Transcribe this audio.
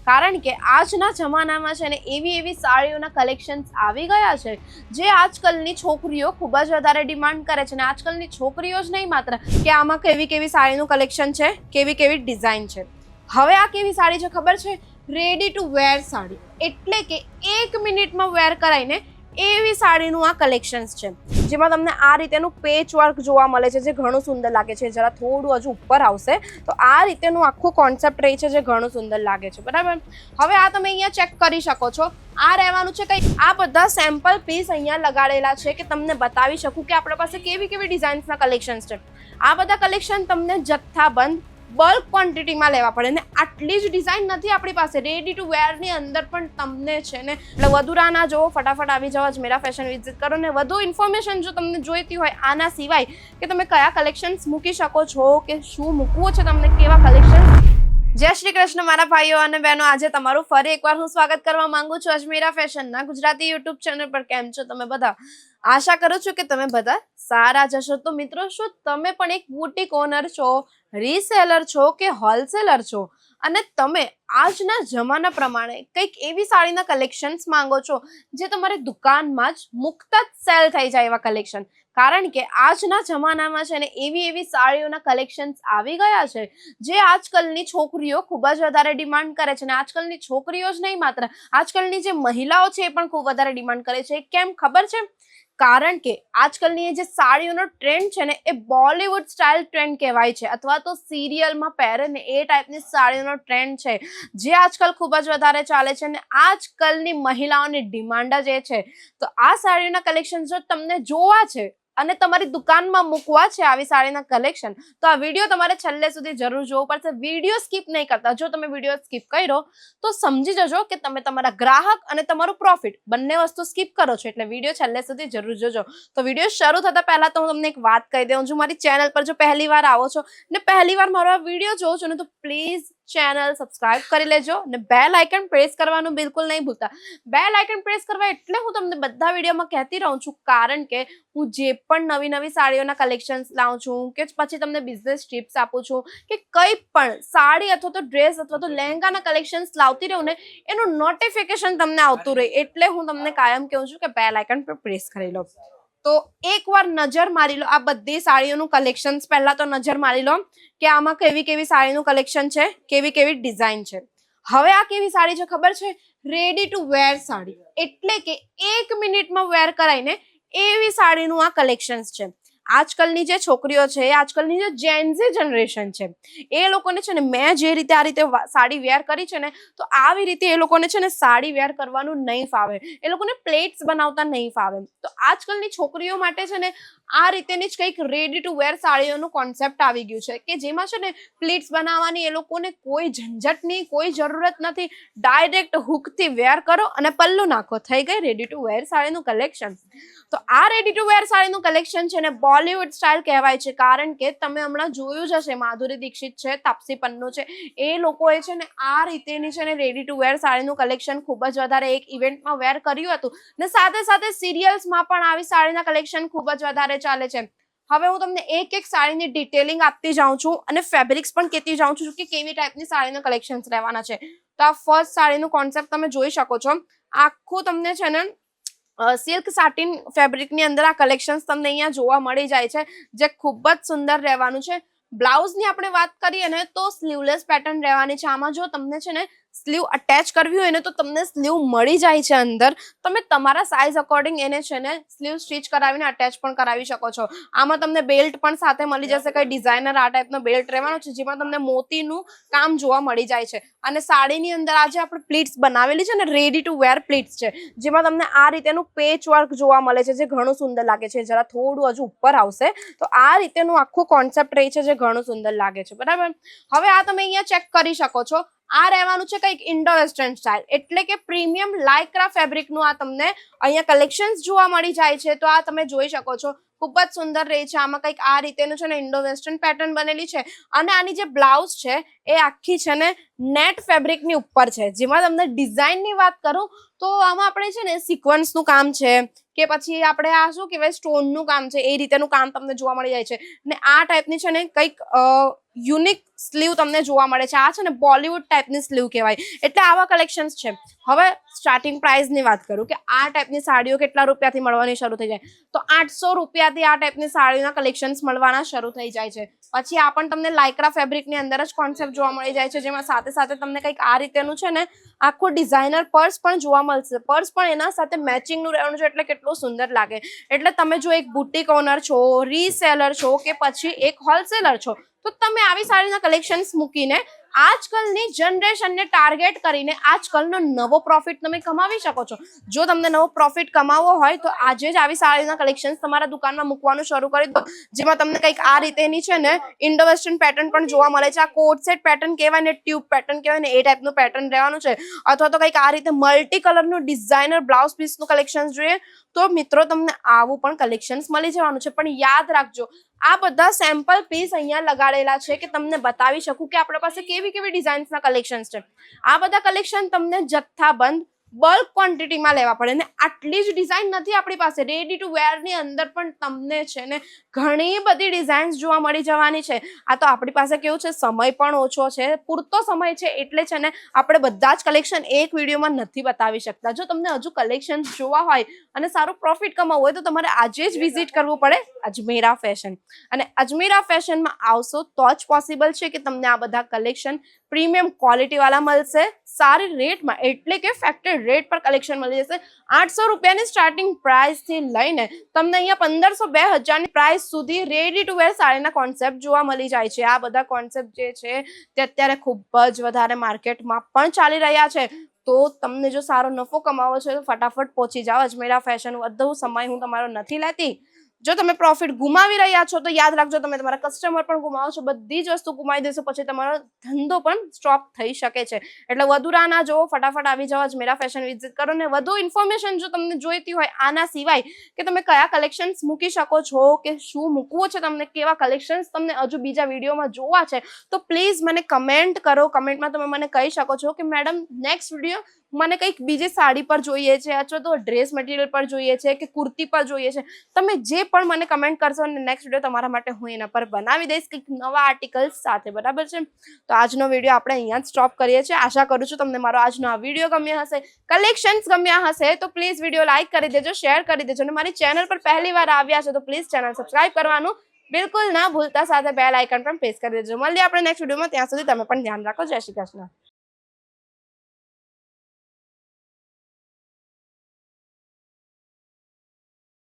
કારણ કે આજના જમાનામાં છે ને એવી સાડીઓના કલેક્શન્સ આવી ગયા છે જે આજકાલની છોકરીઓ ખૂબ જ વધારે ડિમાન્ડ કરે છે. અને આજકાલની છોકરીઓ જ નહીં માત્ર કે આમાં કેવી સાડીનું કલેક્શન છે, કેવી ડિઝાઇન છે. હવે આ કેવી સાડી છે ખબર છે? રેડી ટુ વેર સાડી, એટલે કે 1 મિનિટમાં વેર કરાઈને એવી સાડીનું આ કલેક્શન્સ છે જેમાં તમને આ રીતેનું પેચ વર્ક જોવા મળે છે જે ઘણું સુંદર લાગે છે. જરા થોડું હજુ ઉપર આવશે તો આ રીતેનું આખું કોન્સેપ્ટ રહી છે જે ઘણું સુંદર લાગે છે. બરાબર, હવે આ તમે અહીંયા ચેક કરી શકો છો. આ રહેવાનું છે કંઈક આ બધા સેમ્પલ પીસ અહીંયા લગાડેલા છે કે તમને બતાવી શકું કે આપણા પાસે કેવી ડિઝાઇન્સના કલેક્શન્સ છે. આ બધા કલેક્શન તમને જથ્થાબંધ બલ્ક ક્વોન્ટિટીમાં લેવા પડે ને આટલી જ ડિઝાઇન નથી આપણી પાસે. રેડી ટુ વેરની અંદર પણ તમને છે ને એટલે વધુ રાહ ના જોવો, ફટાફટ આવી જાઓ અજમેરા ફેશન વિઝિટ કરો. ને વધુ ઇન્ફોર્મેશન જો તમને જોઈતી હોય આના સિવાય કે તમે કયા કલેક્શન્સ મૂકી શકો છો કે શું મૂકવું છે તમને, કેવા કલેક્શન્સ. જય શ્રી કૃષ્ણ મારા ભાઈઓ અને બહેનો, આજે તમારું ફરી એકવાર હું સ્વાગત કરવા માંગુ છું અજમેરા ફેશનના ગુજરાતી યુટ્યુબ ચેનલ પર. કેમ છો તમે બધા? આશા કરું છું કે તમે બધા સારા જશો. તો મિત્રો, શું તમે પણ એક બુટીક ઓનર છો, રીસેલર છો કે હોલસેલર છો અને તમે આજના જમાના પ્રમાણે કંઈક એવી સાડીના કલેક્શન્સ માંગો છો જે તમારી દુકાનમાં જ મુક્ત જ સેલ થઈ જાય એવા કલેક્શન? કારણ કે આજના જમાનામાં છે ને એવી સાડીઓના કલેક્શન્સ આવી ગયા છે જે આજકાલની છોકરીઓ ખૂબ જ વધારે ડિમાન્ડ કરે છે. અને આજકાલની છોકરીઓ જ નહીં માત્ર આજકાલની જે મહિલાઓ છે એ પણ ખૂબ વધારે ડિમાન્ડ કરે છે. કેમ ખબર છે? કારણ કે આજકાલની જે સાડીઓનો ટ્રેન્ડ છે ને એ બોલિવૂડ સ્ટાઇલ ટ્રેન્ડ કહેવાય છે, અથવા તો સિરિયલમાં પહેરે ને એ ટાઈપની સાડીઓનો ટ્રેન્ડ છે જે આજકાલ ખૂબ જ વધારે ચાલે છે. અને આજકાલની મહિલાઓની ડિમાન્ડ જ એ છે. તો આ સાડીઓના કલેક્શન જો તમને જોવા છે અને તમારી દુકાનમાં મૂકવા છે આવી સાડીના કલેક્શન, તો આ વિડીયો તમારે છેલ્લે સુધી જરૂર જોવો પડશે. વિડીયો સ્કીપ નહીં કરતા. જો તમે વિડીયો સ્કીપ કર્યો તો સમજી જજો કે તમે તમારા ગ્રાહક અને તમારું પ્રોફિટ બંને વસ્તુ સ્કીપ કરો છો. એટલે વિડીયો છેલ્લે સુધી જરૂર જોજો. તો વિડીયો શરૂ થતા પહેલા તો હું તમને એક વાત કહી દઉં છું. મારી ચેનલ પર જો પહેલી વાર આવો છો ને પહેલી વાર મારો આ વિડીયો જોવો છો ને તો પ્લીઝ ચેનલ સબસ્ક્રાઇબ કરી લેજો ને બેલ આઇકન પ્રેસ કરવાનું બિલકુલ નહીં ભૂલતા. બેલ આઇકન પ્રેસ કરવા એટલે હું તમને બધા વિડીયોમાં કહેતી રહું છું, કારણ કે હું જે પણ નવી સાડીઓના કલેક્શન્સ લાવું છું કે પછી તમને બિઝનેસ ટિપ્સ આપું છું કે કંઈ પણ સાડી અથવા તો ડ્રેસ અથવા તો લહેંગાના કલેક્શન્સ લાવતી રહું ને એનું નોટિફિકેશન તમને આવતું રહે. એટલે હું તમને કાયમ કહું છું કે બેલ આઇકન પર પ્રેસ કરી લો. તો એકવાર નજર મારી લો આ બધી સાડીઓનું કલેક્શન્સ. પહેલા તો નજર મારી લો કે આમાં કેવી સાડીનું કલેક્શન છે, કેવી ડિઝાઇન છે. હવે આ કેવી સાડી છે ખબર છે? રેડી ટુ વેર સાડી, એટલે કે 1 મિનિટમાં વેર કરાઈને એવી સાડીનું આ કલેક્શન્સ છે. આજકાલની જે છોકરીઓ છે, આજકાલની જે જેનઝી જનરેશન છે, એ લોકોને છે ને મેં જે રીતે આ રીતે સાડી વેર કરી છે ને તો આવી રીતે એ લોકોને છે ને સાડી વેર કરવાનું નહીં ફાવે. એ લોકોને પ્લેટ્સ બનાવતા નહીં ફાવે. તો આજકાલની છોકરીઓ માટે છે ને આ રીતેની જ કંઈક રેડી ટુ વેર સાડીઓનું કોન્સેપ્ટ આવી ગયું છે કે જેમાં છે ને પ્લીટ્સ બનાવવાની એ લોકોને કોઈ ઝંઝટની કોઈ જરૂરત નથી. ડાયરેક્ટ હુકથી વેર કરો અને પલ્લુ નાખો, થઈ ગઈ રેડી ટુ વેર સાડીનું કલેક્શન. તો આ રેડી ટુ વેર સાડીનું કલેક્શન છે ને બોલિવૂડ સ્ટાઇલ કહેવાય છે, કારણ કે તમે હમણાં જોયું જ હશે માધુરી દીક્ષિત છે, તાપસી પન્નુ છે, એ લોકોએ છે ને આ રીતેની છે ને રેડી ટુ વેર સાડીનું કલેક્શન ખૂબ જ વધારે એક ઇવેન્ટમાં વેર કર્યું હતું. ને સાથે સિરિયલ્સમાં પણ આવી સાડીના કલેક્શન ખૂબ જ વધારે ચાલે છે. હવે હું તમને એક સાડીની ડિટેલિંગ આપતી જાઉં છું અને ફેબ્રિક્સ પણ કહેતી જાઉં છું કે કેવી ટાઈપની સાડીના કલેક્શન્સ રહેવાના છે. તો આ ફર્સ્ટ સાડીનું કોન્સેપ્ટ તમે જોઈ શકો છો. આખું તમને છે ને સિલ્ક સાટિન ફેબ્રિકની અંદર આ કલેક્શન્સ તમને અહીંયા જોવા મળી જાય છે જે ખૂબ જ સુંદર રહેવાનું છે. બ્લાઉઝની આપણે વાત કરીએ ને તો સ્લીવલેસ પેટર્ન રહેવાની છે. આમાં જો તમને છે ને સ્લીવ અટેચ કરવી હોય ને તો તમને સ્લીવ મળી જાય છે અંદર. તમે તમારા સાઇઝ અકોર્ડિંગ એને છે ને સ્લીવ સ્ટિચ કરાવીને અટેચ પણ કરાવી શકો છો. આમાં તમને બેલ્ટ પણ સાથે મળી જશે. કઈ ડિઝાઇનર આ ટાઈપનો બેલ્ટ રહેવાનો છે જેમાં તમને મોતીનું કામ જોવા મળી જાય છે. અને સાડીની અંદર આજે આપણે પ્લીટ્સ બનાવેલી છે ને રેડી ટુ વેર પ્લીટ્સ છે જેમાં તમને આ રીતેનું પેચ વર્ક જોવા મળે છે જે ઘણું સુંદર લાગે છે. જરા થોડું હજુ ઉપર આવશે તો આ રીતેનું આખું કોન્સેપ્ટ રહી છે જે ઘણું સુંદર લાગે છે. બરાબર, હવે આ તમે અહીંયા ચેક કરી શકો છો. આ રહેવાનું છે કંઈક ઇન્ડો વેસ્ટર્ન સ્ટાઇલ, એટલે કે પ્રીમિયમ લાઇક્રા ફેબ્રિકનું આ તમને અહીંયા કલેક્શન્સ જોવા મળી જાય છે. તો આ તમે જોઈ શકો છો. ખૂબ જ સુંદર રહે છે. આમાં કંઈક આ રીતેનું છે ને ઇન્ડો વેસ્ટર્ન પેટર્ન બનેલી છે અને આની જે બ્લાઉઝ છે એ આખી છે ને નેટ ફેબ્રિકની ઉપર છે. જેમાં તમને ડિઝાઇનની વાત કરું તો આમાં આપણે છે ને સિક્વન્સનું કામ છે કે પછી આપણે આ શું કહેવાય સ્ટોનનું કામ છે, એ રીતેનું કામ તમને જોવા મળી જાય છે. ને આ ટાઈપની છે ને કંઈક યુનિક સ્લીવ તમને જોવા મળે છે. આ છે ને બોલિવૂડ ટાઈપની સ્લીવ કહેવાય. એટલે આવા કલેક્શન્સ છે. હવે સ્ટાર્ટિંગ પ્રાઇસની વાત કરું કે આ ટાઈપની સાડીઓ કેટલા રૂપિયાથી મળવાની શરૂ થઈ જાય તો 800 રૂપિયાથી આ ટાઈપની સાડીઓના કલેક્શન્સ મળવાના શરૂ થઈ જાય છે. પછી આ પણ તમને લાઇક્રા ફેબ્રિકની અંદર જ કોન્સેપ્ટ જોવા મળી જાય છે, જેમાં સાથે સાથે તમને કંઈક આ રીતેનું છે ને આખું ડિઝાઇનર પર્સ પણ જોવા મળશે. પર્સ પણ એના સાથે મેચિંગનું રહેવાનું છે એટલે કેટલું સુંદર લાગે. એટલે તમે જો એક બુટીક ઓનર છો, રીસેલર છો કે પછી એક હોલસેલર છો તો તમે આવી સાડીના કલેક્શન્સ મૂકીને આજકાલની જનરેશનને ટાર્ગેટ કરીને આજકાલનો નવો પ્રોફિટ તમે કમાવી શકો છો. જો તમને નવો પ્રોફિટ કમાવવો હોય તો આજે જ આવી સાડીના કલેક્શન્સ તમારા દુકાનમાં મૂકવાનું શરૂ કરી દો, જેમાં તમને કંઈક આ રીતેની છે ને ઇન્ડો વેસ્ટર્ન પેટર્ન પણ જોવા મળે છે. આ કોટ સેટ પેટર્ન કહેવાય ને, ટ્યુબ પેટર્ન કહેવાય ને, એ ટાઈપનું પેટર્ન રહેવાનું છે. અથવા તો કંઈક આ રીતે મલ્ટી કલરનું ડિઝાઇનર બ્લાઉઝ પીસનું કલેક્શન જોઈએ તો મિત્રો તમને આવું પણ કલેક્શન્સ મળી જવાનું છે. પણ યાદ રાખજો આ બધા સેમ્પલ પીસ અહીંયા લગાડેલા છે કે તમને બતાવી શકું કે આપણા પાસે કેવી કેવી ડિઝાઇન્સના કલેક્શન્સ છે. આ બધા કલેક્શન તમને જથ્થાબંધ બલ્ક ક્વોન્ટિટીમાં લેવા પડે ને આટલી જ ડિઝાઇન નથી આપણી પાસે. રેડી ટુ વેરની અંદર પણ તમને છે ને ઘણી બધી ડિઝાઇન્સ જોવા મળી જવાની છે. આ તો આપણી પાસે કેવું છે, સમય પણ ઓછો છે, પૂરતો સમય છે એટલે છે ને આપણે બધા જ કલેક્શન એક વિડીયોમાં નથી બતાવી શકતા. જો તમને હજુ કલેક્શન જોવા હોય અને સારું પ્રોફિટ કમાવવું હોય તો તમારે આજે જ વિઝિટ કરવું પડે અજમેરા ફેશન. અને અજમેરા ફેશનમાં આવશો તો જ પોસિબલ છે કે તમને આ બધા કલેક્શન પ્રીમિયમ ક્વોલિટી વાળા મળશે, સારી રેટમાં, એટલે કે ફેક્ટરી રેટ પર કલેક્શન મળી જશે. 800 રૂપિયાની સ્ટાર્ટિંગ પ્રાઇસ થી લઈને તમને અહીંયા 1500-2000 ની પ્રાઇસ સુધી રેડી ટુ વેર સાડીના કોન્સેપ્ટ જોવા મળી જાય છે. આ બધા કોન્સેપ્ટ જે છે તે અત્યારે ખૂબ જ વધારે માર્કેટમાં પણ ચાલી રહ્યા છે. તો તમને જો સારો નફો કમાવો છે તો ફટાફટ પહોંચી જાઓ અજમેરા ફેશન. વધુ સમય હું તમારો નથી લેતી. જો તમે પ્રોફિટ ગુમાવી રહ્યા છો તો યાદ રાખજો તમે તમારા કસ્ટમર પણ ગુમાવો છો, બધી જ વસ્તુ ગુમાવી દેશો પછી તમારો ધંધો પણ સ્ટોપ થઈ શકે છે. એટલે વધુ રાહ ના જોવો, ફટાફટ આવી જાઓ અજમેરા ફેશન વિઝિટ કરો. ને વધુ ઇન્ફોર્મેશન જો તમને જોઈતી હોય આના સિવાય કે તમે કયા કલેક્શન્સ મૂકી શકો છો કે શું મૂકવું છે તમને, કેવા કલેક્શન્સ તમને હજુ બીજા વિડીયોમાં જોવા છે તો પ્લીઝ મને કમેન્ટ કરો. કમેન્ટમાં તમે મને કહી શકો છો કે મેડમ નેક્સ્ટ વિડીયો મને કંઈક બીજી સાડી પર જોઈએ છે અથવા તો ડ્રેસ મટીરિયલ પર જોઈએ છે કે કુર્તી પર જોઈએ છે. તમે જે પણ મને કમેન્ટ કરશો અને નેક્સ્ટ વિડીયો તમારા માટે હું એના પર બનાવી દઈશ કંઈક નવા આર્ટિકલ્સ સાથે. બરાબર છે? તો આજનો વિડીયો આપણે અહીંયા જ સ્ટોપ કરીએ છીએ. આશા કરું છું તમને મારો આજનો આ વિડીયો ગમ્યો હશે, કલેક્શન્સ ગમ્યા હશે તો પ્લીઝ વિડીયો લાઇક કરી દેજો, શેર કરી દેજો. અને મારી ચેનલ પર પહેલી વાર આવ્યા છે તો પ્લીઝ ચેનલ સબસ્ક્રાઇબ કરવાનું બિલકુલ ના ભૂલતા, સાથે બેલ આઇકન પણ પ્રેસ કરી દેજો. મળીએ આપણે નેક્સ્ટ વિડીયોમાં. ત્યાં સુધી તમે પણ ધ્યાન રાખો. જય શ્રી કૃષ્ણ.